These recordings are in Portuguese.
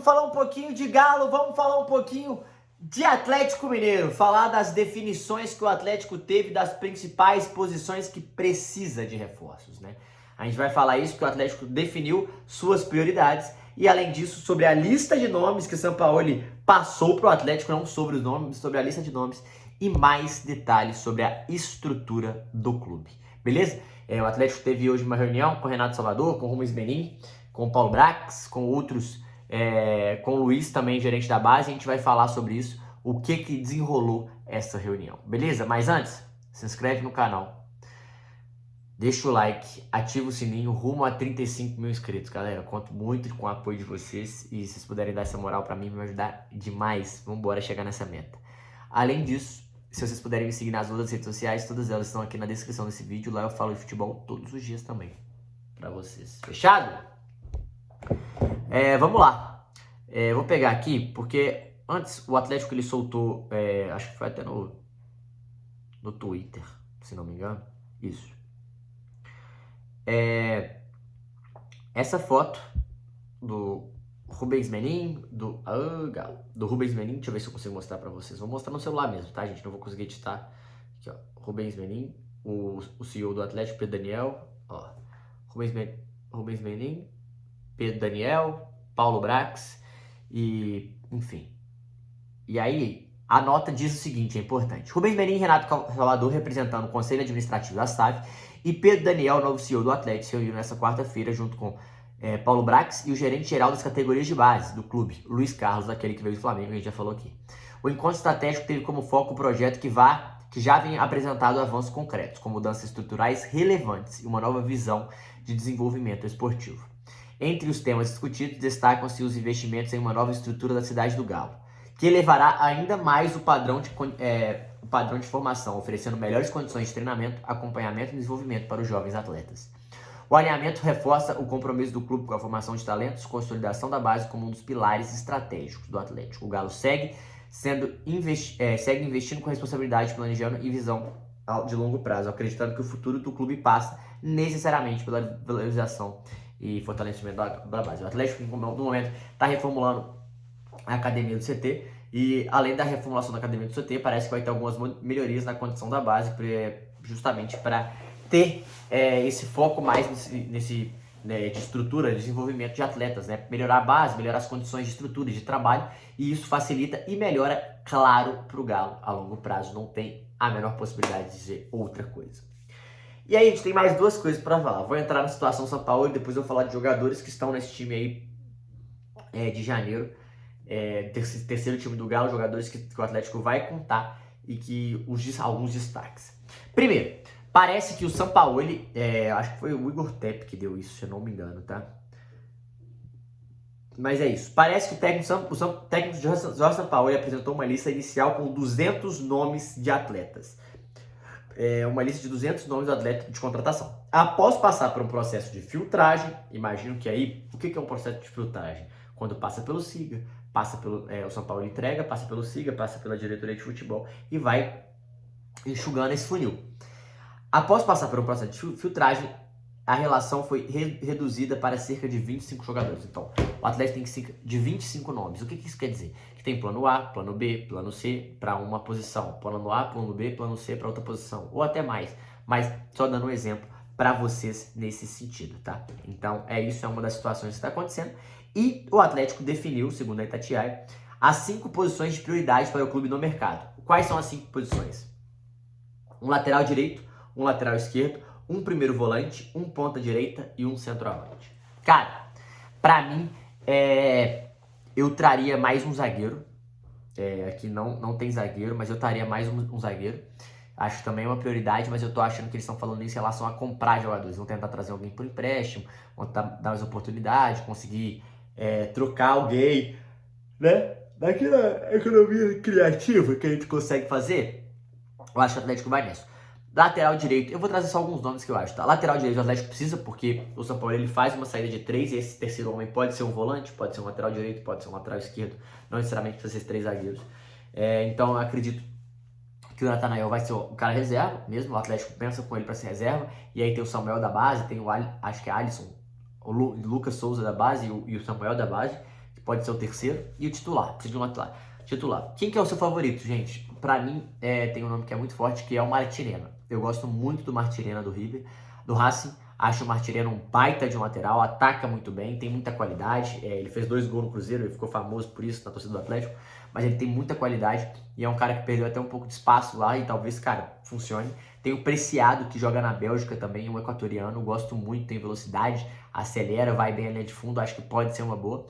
falar um pouquinho de Galo, vamos falar um pouquinho de Atlético Mineiro, falar das definições que o Atlético teve das principais posições que precisa de reforços, né? A gente vai falar isso porque o Atlético definiu suas prioridades e, além disso, sobre a lista de nomes que o Sampaoli passou para o Atlético, não sobre os nomes, sobre a lista de nomes e mais detalhes sobre a estrutura do clube, beleza? O Atlético teve hoje uma reunião com o Renato Salvador, com o Rubens Menin, com o Paulo Brax, com outros, com o Luiz também, gerente da base. A gente vai falar sobre isso, o que desenrolou essa reunião, beleza? Mas antes, se inscreve no canal, deixa o like, ativa o sininho, rumo a 35 mil inscritos, galera. Conto muito com o apoio de vocês e se vocês puderem dar essa moral pra mim, vai me ajudar demais. Vamos embora chegar nessa meta. Além disso, se vocês puderem me seguir nas outras redes sociais, todas elas estão aqui na descrição desse vídeo. Lá eu falo de futebol todos os dias também, pra vocês. Fechado? Vamos lá. Vou pegar aqui, porque antes o Atlético ele soltou, acho que foi até no Twitter, se não me engano. Isso. Essa foto do Rubens Menin, do Rubens Menin, deixa eu ver se eu consigo mostrar pra vocês. Vou mostrar no celular mesmo, tá, gente? Não vou conseguir editar. Aqui, ó, Rubens Menin, o CEO do Atlético, Pedro Daniel, ó. Rubens Menin, Pedro Daniel, Paulo Brax e, enfim. E aí, a nota diz o seguinte, é importante. Rubens Menin e Renato Salvador, representando o Conselho Administrativo da SAF, e Pedro Daniel, novo CEO do Atlético, se reuniram nessa quarta-feira junto com Paulo Brax e o gerente-geral das categorias de base do clube, Luiz Carlos, aquele que veio do Flamengo, a gente já falou aqui. O encontro estratégico teve como foco o projeto que já vem apresentado avanços concretos, com mudanças estruturais relevantes e uma nova visão de desenvolvimento esportivo. Entre os temas discutidos, destacam-se os investimentos em uma nova estrutura da cidade do Galo, que elevará ainda mais o padrão de formação, oferecendo melhores condições de treinamento, acompanhamento e desenvolvimento para os jovens atletas. O alinhamento reforça o compromisso do clube com a formação de talentos, consolidação da base como um dos pilares estratégicos do Atlético. O Galo segue investindo com responsabilidade, planejando e visão de longo prazo, acreditando que o futuro do clube passa necessariamente pela valorização e fortalecimento da base. O Atlético, no momento, está reformulando a academia do CT e, além da reformulação da academia do CT, parece que vai ter algumas melhorias na condição da base, justamente para ter esse foco mais de estrutura, de desenvolvimento de atletas, né? Melhorar a base, melhorar as condições de estrutura, de trabalho, e isso facilita e melhora, claro, para o Galo a longo prazo. Não tem a menor possibilidade de dizer outra coisa. E aí, a gente tem mais duas coisas para falar. Vou entrar na situação São Paulo e depois eu vou falar de jogadores que estão nesse time aí de janeiro. Terceiro time do Galo, jogadores que o Atlético vai contar e que alguns destaques. Primeiro, parece que o Sampaoli, acho que foi o Igor Tepp que deu isso, se eu não me engano, tá? Mas é isso. Parece que o técnico Jorge Sampaoli apresentou uma lista inicial com 200 nomes de atletas. Uma lista de 200 nomes de atleta de contratação. Após passar por um processo de filtragem, imagino que aí, o que é um processo de filtragem? Quando passa pelo SIGA, passa pelo, o São Paulo entrega, passa pelo SIGA, passa pela diretoria de futebol e vai enxugando esse funil. Após passar por um processo de filtragem, a relação foi reduzida para cerca de 25 jogadores. Então, o Atlético tem cerca de 25 nomes. O que isso quer dizer? Que tem plano A, plano B, plano C para uma posição. Plano A, plano B, plano C para outra posição. Ou até mais. Mas só dando um exemplo para vocês nesse sentido, tá? Então, isso é uma das situações que está acontecendo. E o Atlético definiu, segundo a Itatiaia, as 5 posições de prioridade para o clube no mercado. Quais são as 5 posições? Um lateral direito, um lateral esquerdo, um primeiro volante, um ponta direita e um centroavante. Cara, pra mim, eu traria mais um zagueiro. Aqui não tem zagueiro, mas eu traria mais um zagueiro. Acho também uma prioridade, mas eu tô achando que eles estão falando isso em relação a comprar jogadores. Vão tentar trazer alguém por empréstimo, vão dar mais oportunidade, conseguir trocar alguém, né? Daquela economia criativa que a gente consegue fazer. Eu acho que o Atlético vai nisso. Lateral direito, eu vou trazer só alguns nomes que eu acho, tá? Lateral direito o Atlético precisa, porque o São Paulo ele faz uma saída de 3 e esse terceiro homem pode ser um volante, pode ser um lateral direito, pode ser um lateral esquerdo, não necessariamente precisa ser 3 zagueiros. Então eu acredito que o Nathanael vai ser o cara reserva, mesmo o Atlético pensa com ele para ser reserva, e aí tem o Samuel da base, tem acho que é Alisson, o Lucas Souza da base e o Samuel da base, que pode ser o terceiro, e o titular, precisa de um titular. Quem que é o seu favorito, gente? Pra mim, tem um nome que é muito forte, que é o Martirena. Eu gosto muito do Martirena do River, do Racing. Acho o Martirena um baita de um lateral, ataca muito bem, tem muita qualidade. Ele fez 2 gols no Cruzeiro, ele ficou famoso por isso na torcida do Atlético, mas ele tem muita qualidade e é um cara que perdeu até um pouco de espaço lá e talvez, cara, funcione. Tem o Preciado, que joga na Bélgica também, um equatoriano, gosto muito, tem velocidade, acelera, vai bem a linha de fundo, acho que pode ser uma boa.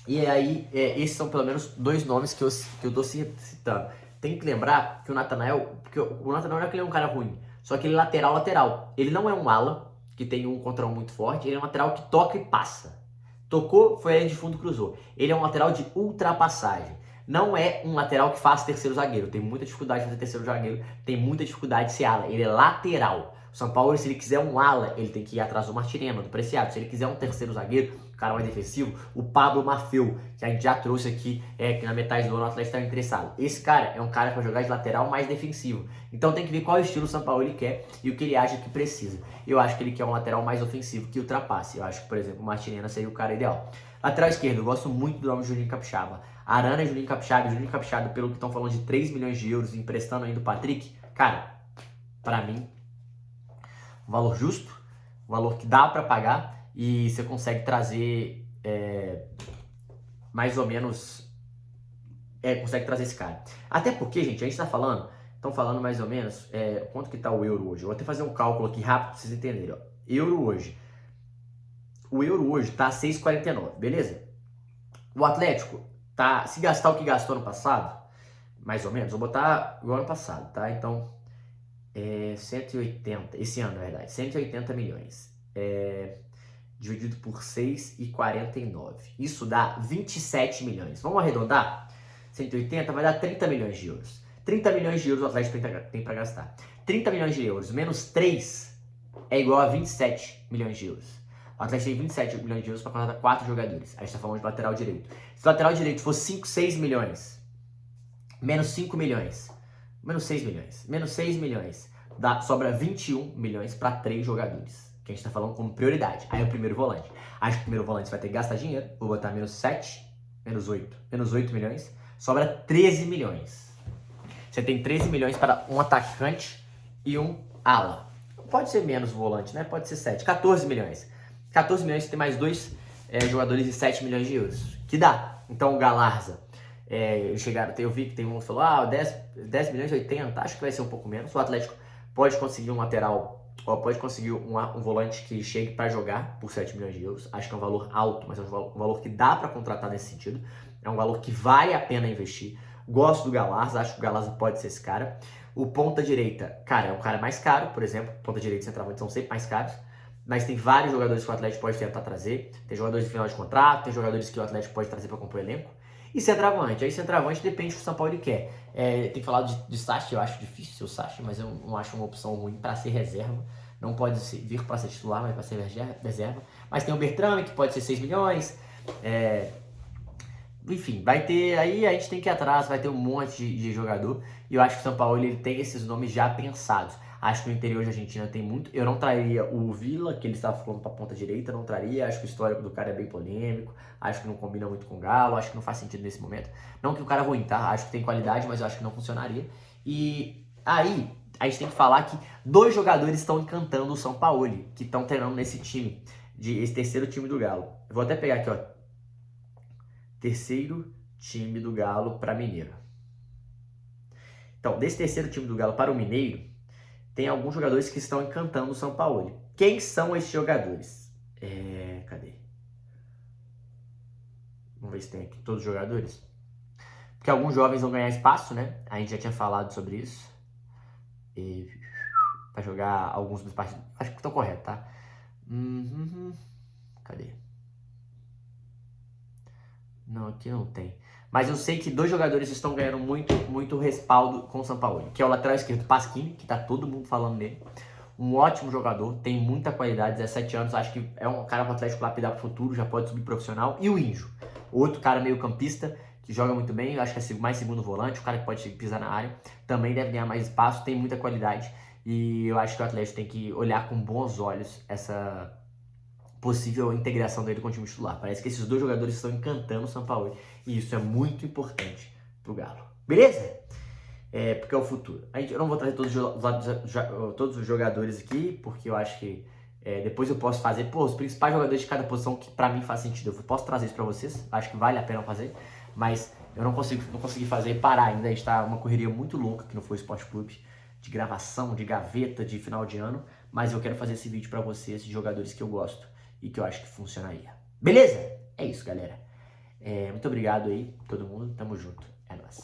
E aí, esses são pelo menos 2 nomes que eu tô citando. Tem que lembrar que o Nathanael, porque o Nathanael não é que ele é um cara ruim, só que ele é lateral. Ele não é um ala, que tem um contra um muito forte, ele é um lateral que toca e passa. Tocou, foi a linha de fundo, cruzou. Ele é um lateral de ultrapassagem. Não é um lateral que faz terceiro zagueiro. Tem muita dificuldade de fazer terceiro zagueiro, tem muita dificuldade de ser ala. Ele é lateral. O São Paulo, se ele quiser um ala, ele tem que ir atrás do Martirena, do Preciado. Se ele quiser um terceiro zagueiro, um cara mais defensivo, o Pablo Maffeu, que a gente já trouxe aqui, que na metade do ano o Atlético está interessado. Esse cara é um cara para jogar de lateral mais defensivo. Então tem que ver qual estilo o São Paulo ele quer e o que ele acha que precisa. Eu acho que ele quer um lateral mais ofensivo, que ultrapasse. Eu acho que, por exemplo, o Martirena seria o cara ideal. Lateral esquerdo, eu gosto muito do nome de Juninho Capixaba. Arana, Juninho Capixaba, pelo que estão falando de 3 milhões de euros, emprestando ainda o Patrick. Cara, pra mim, um valor justo, um valor que dá pra pagar e você consegue trazer mais ou menos, consegue trazer esse cara. Até porque, gente, a gente tá falando, estão falando mais ou menos, quanto que tá o euro hoje? Eu vou até fazer um cálculo aqui rápido pra vocês entenderem, ó. O euro hoje tá 6,49, beleza? O Atlético tá, se gastar o que gastou ano passado, mais ou menos, vou botar o ano passado, tá? Então, 180, esse ano na verdade, 180 milhões, dividido por 6,49, isso dá 27 milhões, vamos arredondar, 180 vai dar 30 milhões de euros, 30 milhões de euros o Atlético tem para gastar, 30 milhões de euros menos 3 é igual a 27 milhões de euros. O Atlético tem 27 milhões de euros para contratar 4 jogadores. A gente está falando de lateral direito. Se o lateral direito for 5, 6 milhões, menos 5 milhões, menos 6 milhões, menos 6 milhões, sobra 21 milhões para 3 jogadores. Que a gente está falando como prioridade. Aí é o primeiro volante. Acho que o primeiro volante vai ter que gastar dinheiro. Vou botar menos 7, menos 8 milhões. Sobra 13 milhões. Você tem 13 milhões para um atacante e um ala. Pode ser menos volante, né? Pode ser 7. 14 milhões. 14 milhões você tem mais 2 jogadores de 7 milhões de euros. Que dá. Então o Galarza, eu vi que tem um que falou, 10 milhões e 80, acho que vai ser um pouco menos. O Atlético pode conseguir um lateral, pode conseguir um volante que chegue para jogar por 7 milhões de euros. Acho que é um valor alto, mas é um valor que dá para contratar nesse sentido. É um valor que vale a pena investir. Gosto do Galarza, acho que o Galarza pode ser esse cara. O ponta direita, cara, é um cara mais caro, por exemplo. Ponta direita e centroavante são sempre mais caros. Mas tem vários jogadores que o Atlético pode tentar trazer. Tem jogadores de final de contrato, tem jogadores que o Atlético pode trazer para compor o elenco. E centroavante? Aí centroavante depende do que o São Paulo quer. Tem que falar de Sacha, eu acho difícil ser o Sacha, mas eu não acho uma opção ruim para ser reserva. Não pode vir para ser titular, mas para ser reserva. Mas tem o Bertrame, que pode ser 6 milhões. Enfim, vai ter. Aí a gente tem que ir atrás, vai ter um monte de jogador. E eu acho que o São Paulo ele tem esses nomes já pensados. Acho que no interior de Argentina tem muito. Eu não traria o Villa, que ele estava falando para a ponta direita, não traria. Acho que o histórico do cara é bem polêmico. Acho que não combina muito com o Galo. Acho que não faz sentido nesse momento. Não que o cara é ruim, tá? Acho que tem qualidade, mas eu acho que não funcionaria. E aí, a gente tem que falar que 2 jogadores estão encantando o São Paulo, que estão treinando nesse time, esse terceiro time do Galo. Eu vou até pegar aqui, ó. Terceiro time do Galo para Mineiro. Então, desse terceiro time do Galo para o Mineiro, tem alguns jogadores que estão encantando o São Paulo. Quem são esses jogadores? Cadê? Vamos ver se tem aqui todos os jogadores. Porque alguns jovens vão ganhar espaço, né? A gente já tinha falado sobre isso. Para jogar alguns dos partidos. Acho que estão corretos, tá? Cadê? Não, aqui não tem. Mas eu sei que 2 jogadores estão ganhando muito respaldo com o São Paulo, que é o lateral esquerdo Pasquini, que tá todo mundo falando dele. Um ótimo jogador, tem muita qualidade, 17 anos, acho que é um cara para o Atlético lapidar pro futuro, já pode subir profissional. E o Índio, outro cara meio campista, que joga muito bem, acho que é mais segundo volante, o cara que pode pisar na área, também deve ganhar mais espaço, tem muita qualidade. E eu acho que o Atlético tem que olhar com bons olhos possível integração dele com o time titular. Parece que esses dois jogadores estão encantando o Sampaoli e isso é muito importante pro Galo. Beleza? Porque é o futuro. Eu não vou trazer todos os jogadores aqui, porque eu acho que depois eu posso fazer, os principais jogadores de cada posição que pra mim faz sentido. Eu posso trazer isso pra vocês, acho que vale a pena fazer, mas eu não consegui fazer e parar ainda. A gente tá uma correria muito louca aqui no Flow Esporte Clube, de gravação, de gaveta, de final de ano, mas eu quero fazer esse vídeo pra vocês, de jogadores que eu gosto e que eu acho que funcionaria. Beleza? É isso, galera. Muito obrigado aí, todo mundo. Tamo junto. É nóis.